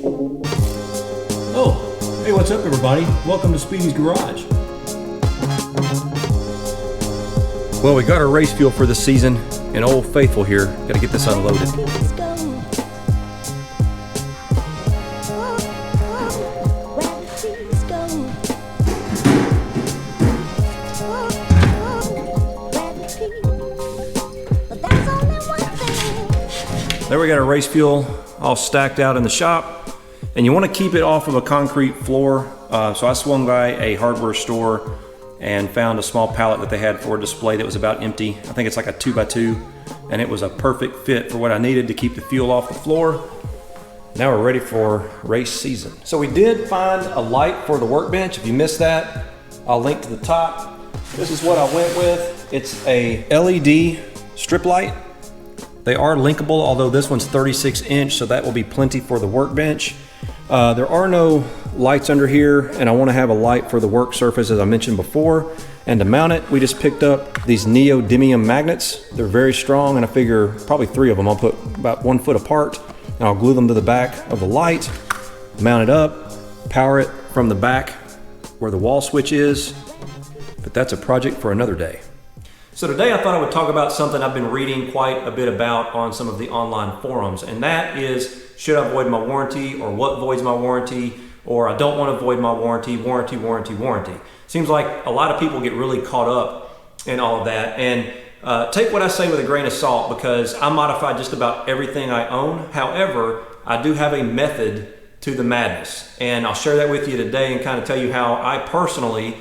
Oh, hey, what's up everybody? Welcome to Speedy's Garage. Well, we got our race fuel for the season, and Old Faithful here. Got to get this unloaded. There we got our race fuel all stacked out in the shop, and you want to keep it off of a concrete floor. So I swung by a hardware store and found a small pallet that they had for a display that was about empty. I think it's like a 2x2, and it was a perfect fit for what I needed to keep the fuel off the floor. Now we're ready for race season. So we did find a light for the workbench. If you missed that, I'll link to the top. This is what I went with. It's a LED strip light. They are linkable, although this one's 36 inch, so that will be plenty for the workbench. There are no lights under here, and I want to have a light for the work surface, as I mentioned before. And to mount it, we just picked up these neodymium magnets. They're very strong, and I figure probably 3 of them. I'll put about 1 foot apart, and I'll glue them to the back of the light, mount it up, power it from the back where the wall switch is. But that's a project for another day. So today I thought I would talk about something I've been reading quite a bit about on some of the online forums, and that is, should I void my warranty, or what voids my warranty, or I don't want to void my warranty. Seems like a lot of people get really caught up in all of that, and take what I say with a grain of salt, because I modify just about everything I own. However, I do have a method to the madness, and I'll share that with you today and kind of tell you how I personally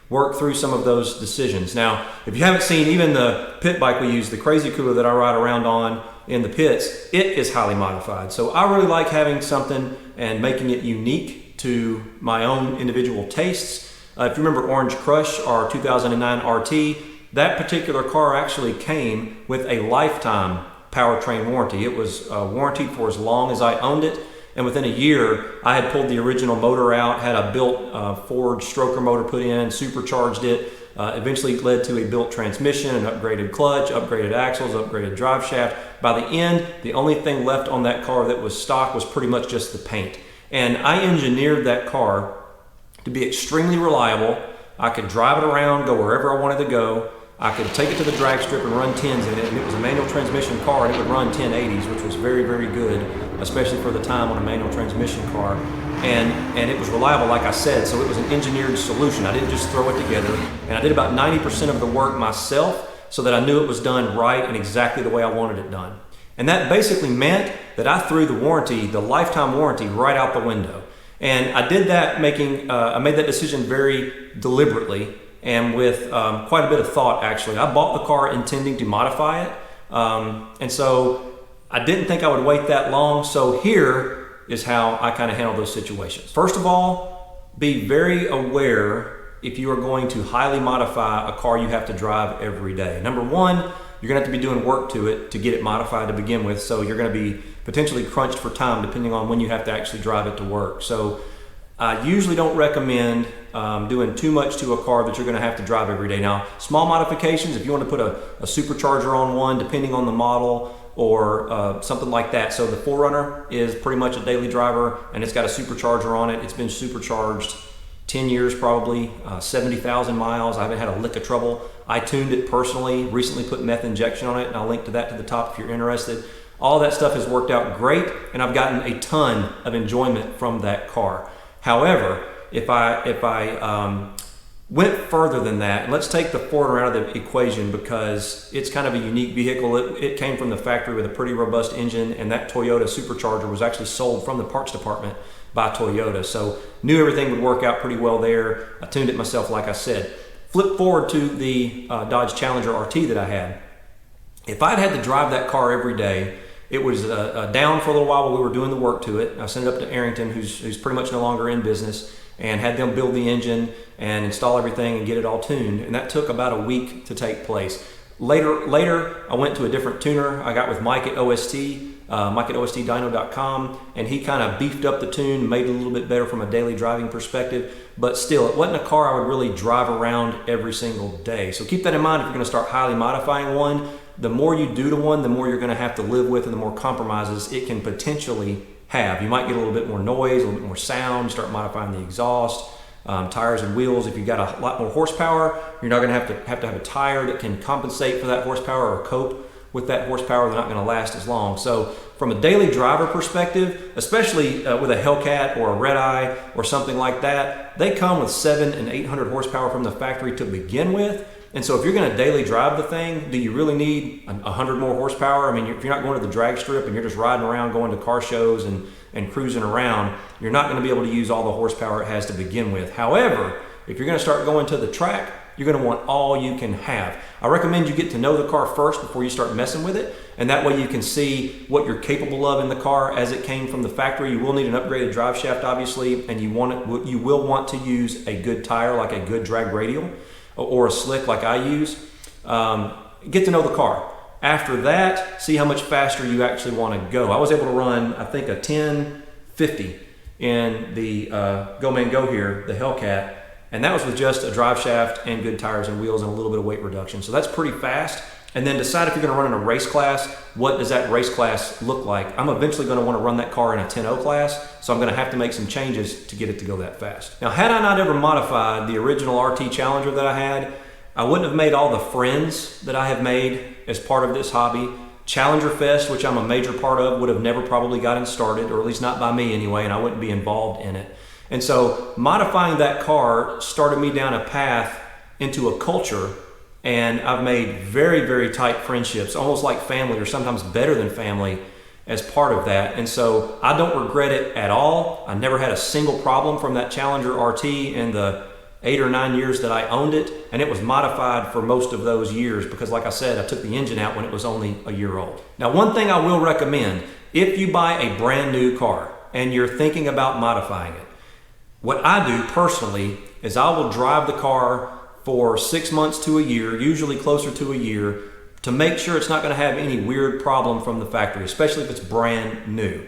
work through some of those decisions. Now, if you haven't seen even the pit bike we use, the Crazy Cooler that I ride around on in the pits, it is highly modified. So I really like having something and making it unique to my own individual tastes. If you remember Orange Crush, our 2009 RT, that particular car actually came with a lifetime powertrain warranty. It was warranted for as long as I owned it. And within a year, I had pulled the original motor out, had a built Ford stroker motor put in, supercharged it, eventually led to a built transmission, an upgraded clutch, upgraded axles, upgraded drive shaft. By the end, the only thing left on that car that was stock was pretty much just the paint. And I engineered that car to be extremely reliable. I could drive it around, go wherever I wanted to go. I could take it to the drag strip and run 10s in it, and it was a manual transmission car, and it would run 1080s, which was very, very good, especially for the time on a manual transmission car. And it was reliable, like I said, so it was an engineered solution. I didn't just throw it together, and I did about 90% of the work myself so that I knew it was done right and exactly the way I wanted it done. And that basically meant that I threw the warranty, the lifetime warranty, right out the window. And I did that I made that decision very deliberately, and with quite a bit of thought, actually. I bought the car intending to modify it, and so I didn't think I would wait that long. So here is how I kind of handle those situations. First of all, be very aware if you are going to highly modify a car you have to drive every day. Number one, you're gonna have to be doing work to it to get it modified to begin with, so you're gonna be potentially crunched for time depending on when you have to actually drive it to work. So I usually don't recommend doing too much to a car that you're going to have to drive every day. Now, small modifications, if you want to put a supercharger on one, depending on the model, or something like that. So the 4Runner is pretty much a daily driver, and it's got a supercharger on it. It's been supercharged 10 years probably, 70,000 miles. I haven't had a lick of trouble. I tuned it personally, recently put meth injection on it, and I'll link to that to the top if you're interested. All that stuff has worked out great, and I've gotten a ton of enjoyment from that car. However, if I went further than that, and let's take the 4Runner out of the equation because it's kind of a unique vehicle. It came from the factory with a pretty robust engine, and that Toyota supercharger was actually sold from the parts department by Toyota. So knew everything would work out pretty well there. I tuned it myself, like I said. Flip forward to the Dodge Challenger RT that I had. If I'd had to drive that car every day, it was down for a little while we were doing the work to it. I sent it up to Arrington, who's pretty much no longer in business, and had them build the engine and install everything and get it all tuned. And that took about a week to take place. Later, I went to a different tuner. I got with Mike at OST, Mike at OSTdyno.com, and he kind of beefed up the tune, made it a little bit better from a daily driving perspective. But still, it wasn't a car I would really drive around every single day. So keep that in mind if you're going to start highly modifying one. The more you do to one, the more you're going to have to live with, and the more compromises it can potentially have. You might get a little bit more noise, a little bit more sound, start modifying the exhaust, tires and wheels. If you've got a lot more horsepower, you're not going to have a tire that can compensate for that horsepower or cope with that horsepower. They're not going to last as long. So from a daily driver perspective, especially with a Hellcat or a Red Eye or something like that, they come with 700 and 800 horsepower from the factory to begin with. And so if you're going to daily drive the thing, do you really need 100 more horsepower? I mean, if you're not going to the drag strip and you're just riding around going to car shows and cruising around, you're not going to be able to use all the horsepower it has to begin with. However, if you're going to start going to the track, you're going to want all you can have. I recommend you get to know the car first before you start messing with it, and that way you can see what you're capable of in the car as it came from the factory. You will need an upgraded drive shaft, obviously, and you will want to use a good tire, like a good drag radial or a slick like I use. Get to know the car. After that, see how much faster you actually want to go. I was able to run, I think, a 1050 in the Go Man Go here, the Hellcat, and that was with just a drive shaft and good tires and wheels and a little bit of weight reduction. So that's pretty fast. And then decide if you're going to run in a race class, what does that race class look like? I'm eventually going to want to run that car in a 10.0 class, so I'm going to have to make some changes to get it to go that fast. Now, had I not ever modified the original RT Challenger that I had, I wouldn't have made all the friends that I have made as part of this hobby. Challenger Fest, which I'm a major part of, would have never probably gotten started, or at least not by me anyway, and I wouldn't be involved in it. And so modifying that car started me down a path into a culture, and I've made very, very tight friendships, almost like family or sometimes better than family as part of that. And so I don't regret it at all. I never had a single problem from that Challenger RT in the 8 or 9 years that I owned it, and it was modified for most of those years because, like I said, I took the engine out when it was only a year old. Now, one thing I will recommend, if you buy a brand new car and you're thinking about modifying it, what I do personally is I will drive the car for 6 months to a year, usually closer to a year, to make sure it's not going to have any weird problem from the factory, especially if it's brand new.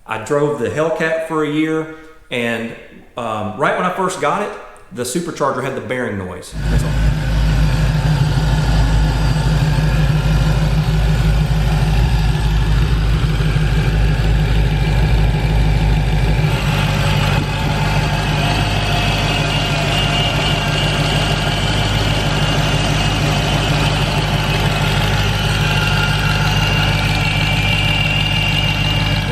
I drove the Hellcat for a year, and right when I first got it, the supercharger had the bearing noise. That's all.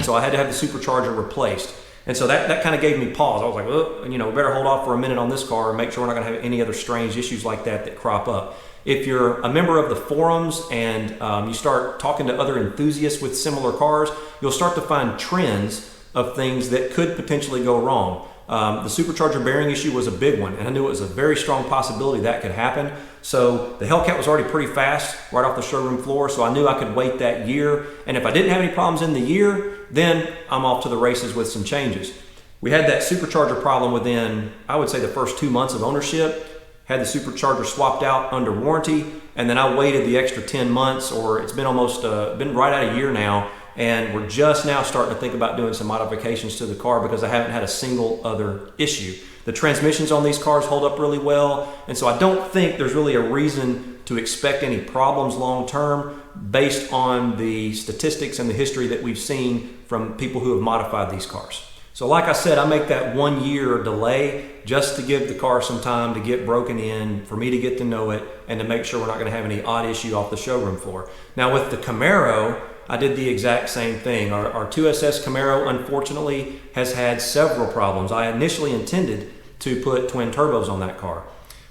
So I had to have the supercharger replaced. And so that kind of gave me pause. I was like, oh, we better hold off for a minute on this car and make sure we're not going to have any other strange issues like that crop up. If you're a member of the forums and you start talking to other enthusiasts with similar cars, you'll start to find trends of things that could potentially go wrong. The supercharger bearing issue was a big one, and I knew it was a very strong possibility that could happen. So the Hellcat was already pretty fast right off the showroom floor, so I knew I could wait that year. And if I didn't have any problems in the year, then I'm off to the races with some changes. We had that supercharger problem within, I would say, the first 2 months of ownership. Had the supercharger swapped out under warranty, and then I waited the extra 10 months, or it's been almost been right at a year now, and we're just now starting to think about doing some modifications to the car because I haven't had a single other issue. The transmissions on these cars hold up really well, and so I don't think there's really a reason to expect any problems long term based on the statistics and the history that we've seen from people who have modified these cars. So like I said, I make that 1 year delay just to give the car some time to get broken in, for me to get to know it, and to make sure we're not going to have any odd issue off the showroom floor. Now with the Camaro, I did the exact same thing. Our 2SS Camaro, unfortunately, has had several problems. I initially intended to put twin turbos on that car.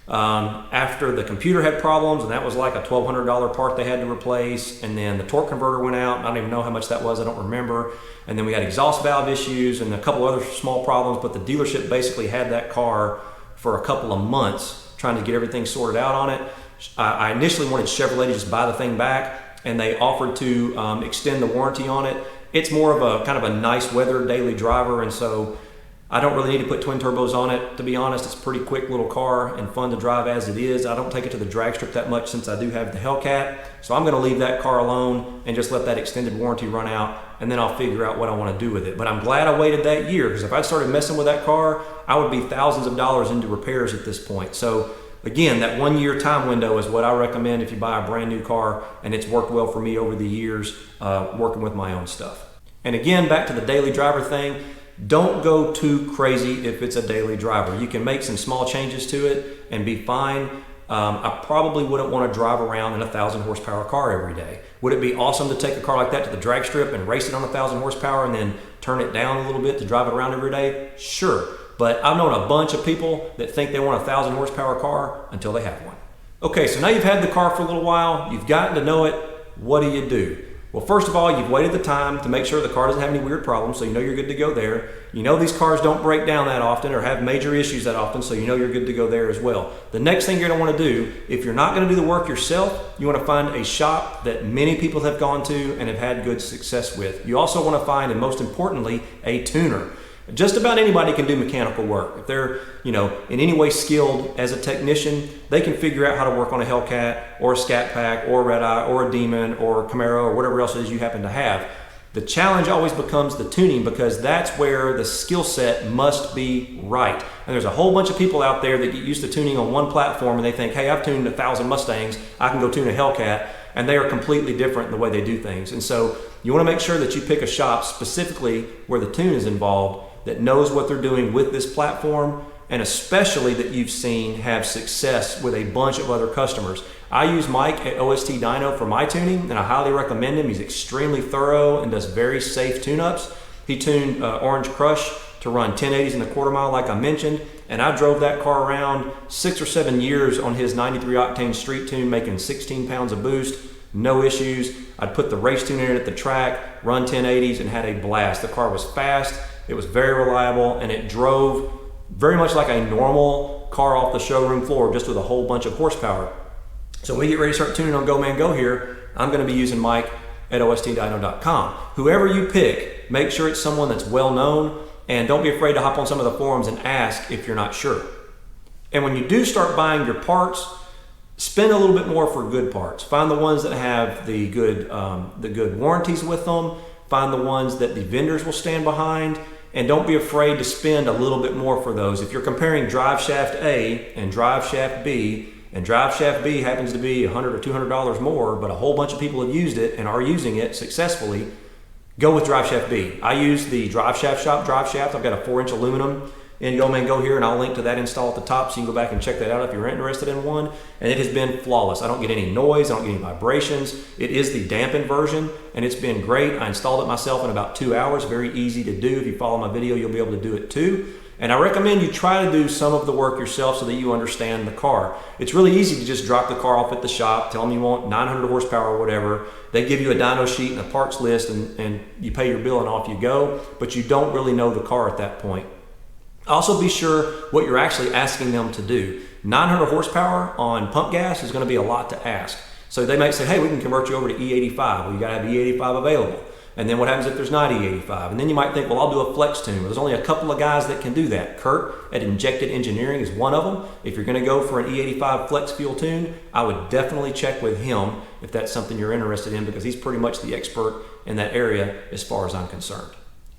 After the computer had problems, and that was like a $1,200 part they had to replace, and then the torque converter went out. I don't even know how much that was, I don't remember. And then we had exhaust valve issues and a couple other small problems, but the dealership basically had that car for a couple of months trying to get everything sorted out on it. I initially wanted Chevrolet to just buy the thing back, and they offered to extend the warranty on it. It's more of a kind of a nice weather daily driver, and so I don't really need to put twin turbos on it. To be honest, it's a pretty quick little car and fun to drive as it is. I don't take it to the drag strip that much since I do have the Hellcat, so I'm going to leave that car alone and just let that extended warranty run out, and then I'll figure out what I want to do with it. But I'm glad I waited that year, because if I'd started messing with that car, I would be thousands of dollars into repairs at this point. So again, that 1 year time window is what I recommend if you buy a brand new car, and it's worked well for me over the years working with my own stuff. And again, back to the daily driver thing, don't go too crazy if it's a daily driver. You can make some small changes to it and be fine. I probably wouldn't want to drive around in a 1,000 horsepower car every day. Would it be awesome to take a car like that to the drag strip and race it on 1,000 horsepower and then turn it down a little bit to drive it around every day? Sure. But I've known a bunch of people that think they want a 1,000 horsepower car until they have one. Okay, so now you've had the car for a little while, you've gotten to know it. What do? Well, first of all, you've waited the time to make sure the car doesn't have any weird problems, so you know you're good to go there. You know these cars don't break down that often or have major issues that often, so you know you're good to go there as well. The next thing you're going to want to do, if you're not going to do the work yourself, you want to find a shop that many people have gone to and have had good success with. You also want to find, and most importantly, a tuner. Just about anybody can do mechanical work. If they're, in any way skilled as a technician, they can figure out how to work on a Hellcat or a Scat Pack or a Red Eye or a Demon or a Camaro or whatever else it is you happen to have. The challenge always becomes the tuning, because that's where the skill set must be right. And there's a whole bunch of people out there that get used to tuning on one platform and they think, hey, I've tuned 1,000 Mustangs, I can go tune a Hellcat, and they are completely different in the way they do things. And so you want to make sure that you pick a shop specifically where the tune is involved, that knows what they're doing with this platform, and especially that you've seen have success with a bunch of other customers. I use Mike at OST Dyno for my tuning, and I highly recommend him. He's extremely thorough and does very safe tune-ups. He tuned Orange Crush to run 1080s in the quarter mile like I mentioned, and I drove that car around 6 or 7 years on his 93 octane street tune, making 16 pounds of boost, no issues. I'd put the race tune in it at the track, run 1080s, and had a blast. The car was fast, it was very reliable, and it drove very much like a normal car off the showroom floor, just with a whole bunch of horsepower. So when we get ready to start tuning on Go Man Go here, I'm going to be using Mike at ostdyno.com. Whoever you pick, make sure it's someone that's well known, and don't be afraid to hop on some of the forums and ask if you're not sure. And when you do start buying your parts, spend a little bit more for good parts. Find the ones that have the good warranties with them. Find the ones that the vendors will stand behind. And don't be afraid to spend a little bit more for those. If you're comparing Driveshaft A and Driveshaft B, and Driveshaft B happens to be $100 or $200 more, but a whole bunch of people have used it and are using it successfully, go with Driveshaft B. I use the Driveshaft shop Driveshaft. I've got a 4-inch aluminum in Go Man Go here, and I'll link to that install at the top so you can go back and check that out if you're interested in one. And it has been flawless. I don't get any noise, I don't get any vibrations. It is the dampened version, and it's been great. I installed it myself in about 2 hours. Very easy to do. If you follow my video, you'll be able to do it too. And I recommend you try to do some of the work yourself so that you understand the car. It's really easy to just drop the car off at the shop, tell them you want 900 horsepower or whatever. They give you a dyno sheet and a parts list, and you pay your bill and off you go, but you don't really know the car at that point. Also be sure what you're actually asking them to do. 900 horsepower on pump gas is going to be a lot to ask. So they might say, hey, we can convert you over to E85. Well, you got to have E85 available. And then what happens if there's not E85? And then you might think, well, I'll do a flex tune. Well, there's only a couple of guys that can do that. Kurt at Injected Engineering is one of them. If you're going to go for an E85 flex fuel tune, I would definitely check with him if that's something you're interested in, because he's pretty much the expert in that area as far as I'm concerned.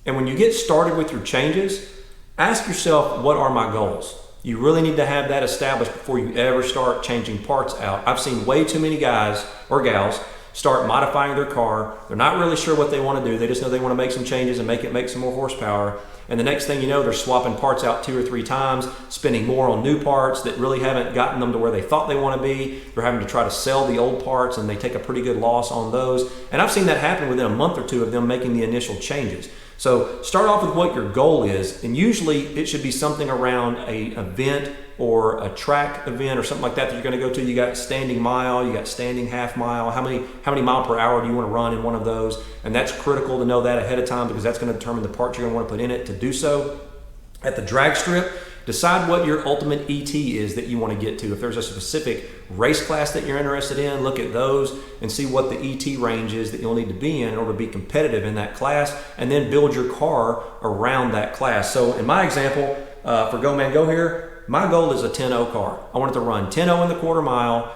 And when you get started with your changes, ask yourself, what are my goals? You really need to have that established before you ever start changing parts out. I've seen way too many guys or gals start modifying their car. They're not really sure what they want to do. They just know they want to make some changes and make some more horsepower. And the next thing you know, they're swapping parts out 2 or 3 times, spending more on new parts that really haven't gotten them to where they thought they want to be. They're having to try to sell the old parts, and they take a pretty good loss on those. And I've seen that happen within a month or two of them making the initial changes. So start off with what your goal is, and usually it should be something around an event or a track event or something like that you're going to go to. You got standing mile, you got standing half mile. How many mile per hour do you want to run in one of those? And that's critical to know that ahead of time, because that's going to determine the parts you're going to want to put in it to do so. At the drag strip, decide what your ultimate ET is that you want to get to. If there's a specific race class that you're interested in, look at those and see what the ET range is that you'll need to be in order to be competitive in that class, and then build your car around that class. So in my example, for Go Man Go here, my goal is a 10.0 car. I want it to run 10.0 in the quarter mile,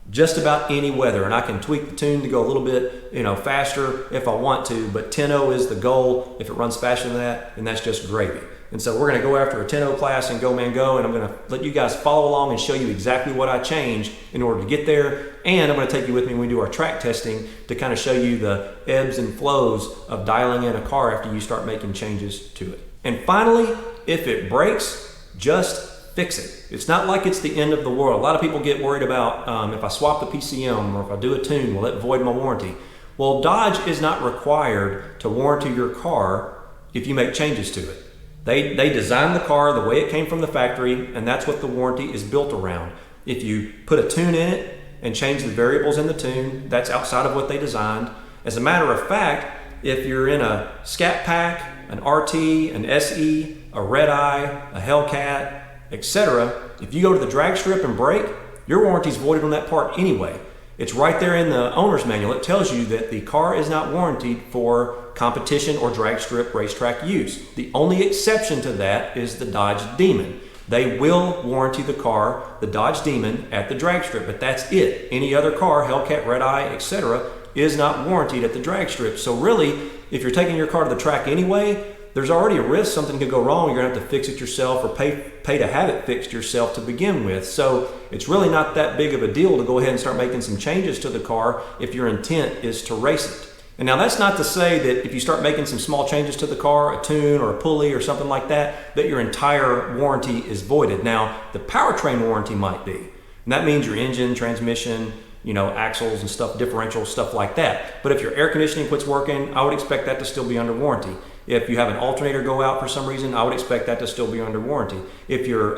just about any weather, and I can tweak the tune to go a little bit, faster if I want to, but 10.0 is the goal. If it runs faster than that, then that's just gravy. And so we're gonna go after a 10.0 class and Go Man Go, and I'm gonna let you guys follow along and show you exactly what I changed in order to get there. And I'm gonna take you with me when we do our track testing to kind of show you the ebbs and flows of dialing in a car after you start making changes to it. And finally, if it breaks, just fix it. It's not like it's the end of the world. A lot of people get worried about if I swap the PCM or if I do a tune, will it void my warranty? Well, Dodge is not required to warranty your car if you make changes to it. They designed the car the way it came from the factory, and that's what the warranty is built around. If you put a tune in it and change the variables in the tune, that's outside of what they designed. As a matter of fact, if you're in a Scat Pack, an RT, an SE, a Red Eye, a Hellcat, etc., if you go to the drag strip and break, your warranty is voided on that part anyway. It's right there in the owner's manual. It tells you that the car is not warranted for competition or drag strip racetrack use. The only exception to that is the Dodge Demon. They will warranty the car, the Dodge Demon, at the drag strip, but that's it. Any other car, Hellcat, Red Eye, etc., is not warranted at the drag strip. So really, if you're taking your car to the track anyway, there's already a risk something could go wrong. You're gonna have to fix it yourself or pay to have it fixed yourself to begin with. So it's really not that big of a deal to go ahead and start making some changes to the car if your intent is to race it. And now that's not to say that if you start making some small changes to the car, a tune or a pulley or something like that, that your entire warranty is voided. Now, the powertrain warranty might be, and that means your engine, transmission, axles and stuff, differential, stuff like that. But if your air conditioning quits working, I would expect that to still be under warranty. If you have an alternator go out for some reason, I would expect that to still be under warranty. If your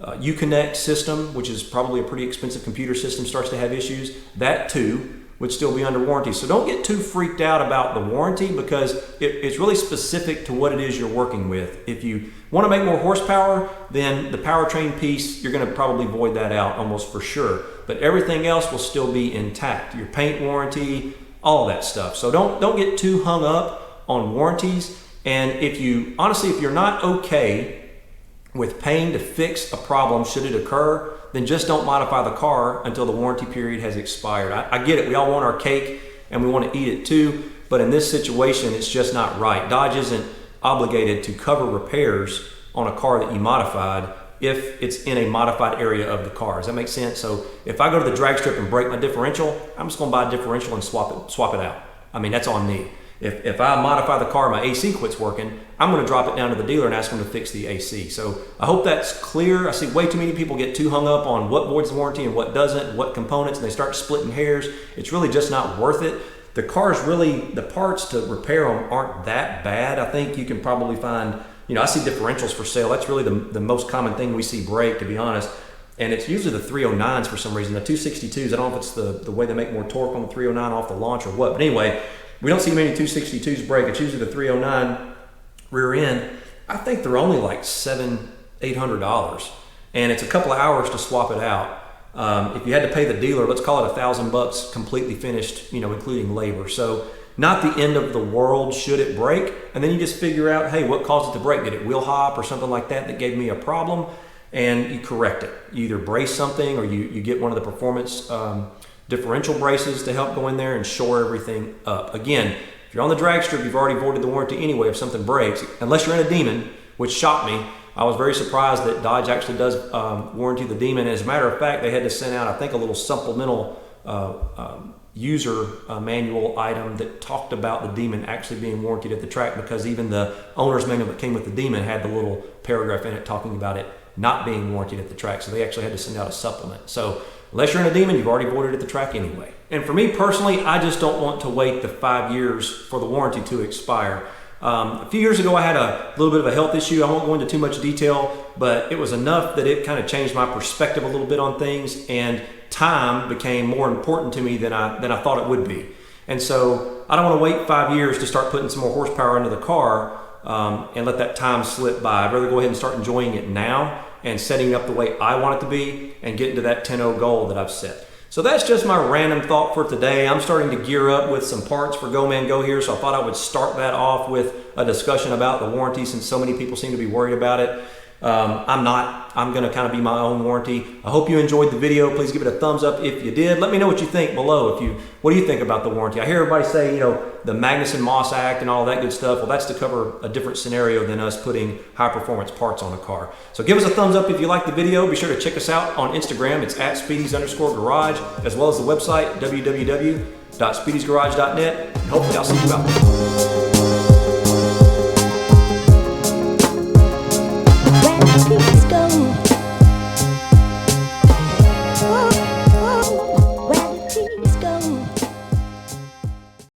Uconnect system, which is probably a pretty expensive computer system, starts to have issues, that too would still be under warranty. So don't get too freaked out about the warranty because it's really specific to what it is you're working with. If you want to make more horsepower, then the powertrain piece, you're going to probably void that out almost for sure. But everything else will still be intact. Your paint warranty, all that stuff. So don't get too hung up on warranties. And if you're not okay with paying to fix a problem should it occur, then just don't modify the car until the warranty period has expired. I get it, we all want our cake and we want to eat it too, but in this situation, it's just not right. Dodge isn't obligated to cover repairs on a car that you modified if it's in a modified area of the car. Does that make sense? So if I go to the drag strip and break my differential, I'm just gonna buy a differential and swap it out. I mean, that's on me. If I modify the car, my AC quits working, I'm going to drop it down to the dealer and ask them to fix the AC. So I hope that's clear. I see way too many people get too hung up on what voids the warranty and what doesn't, what components, and they start splitting hairs. It's really just not worth it. The cars really, the parts to repair them aren't that bad. I think you can probably find, I see differentials for sale. That's really the most common thing we see break, to be honest. And it's usually the 309s for some reason. The 262s, I don't know if it's the way they make more torque on the 309 off the launch or what. But anyway, we don't see many 262s break. It's usually the 309 rear end. I think they're only like $700-800, and it's a couple of hours to swap it out. If you had to pay the dealer, let's call it $1,000 completely finished, including labor. So not the end of the world should it break. And then you just figure out, hey, what caused it to break? Did it wheel hop or something like that gave me a problem? And you correct it. You either brace something or you get one of the performance differential braces to help go in there and shore everything up. Again, if you're on the drag strip, you've already voided the warranty anyway if something breaks, unless you're in a Demon, which shocked me. I was very surprised that Dodge actually does warranty the Demon. As a matter of fact, they had to send out, I think, a little supplemental user manual item that talked about the Demon actually being warranted at the track, because even the owner's manual that came with the Demon had the little paragraph in it talking about it not being warranted at the track. So they actually had to send out a supplement. So unless you're in a Demon, you've already voided at the track anyway. And for me personally, I just don't want to wait the 5 years for the warranty to expire. A few years ago, I had a little bit of a health issue. I won't go into too much detail, but it was enough that it kind of changed my perspective a little bit on things, and time became more important to me than I thought it would be. And so I don't want to wait 5 years to start putting some more horsepower into the car and let that time slip by. I'd rather go ahead and start enjoying it now and setting it up the way I want it to be and getting to that 10.0 goal that I've set. So that's just my random thought for today. I'm starting to gear up with some parts for Go Man Go here, so I thought I would start that off with a discussion about the warranty, since so many people seem to be worried about it. I'm not. I'm going to kind of be my own warranty. I hope you enjoyed the video. Please give it a thumbs up if you did. Let me know what you think below. What do you think about the warranty? I hear everybody say, you know, the Magnuson-Moss Act and all that good stuff. Well, that's to cover a different scenario than us putting high-performance parts on a car. So give us a thumbs up if you like the video. Be sure to check us out on Instagram. It's at Speedys_garage, as well as the website, www.speedysgarage.net. And hopefully I'll see you out there.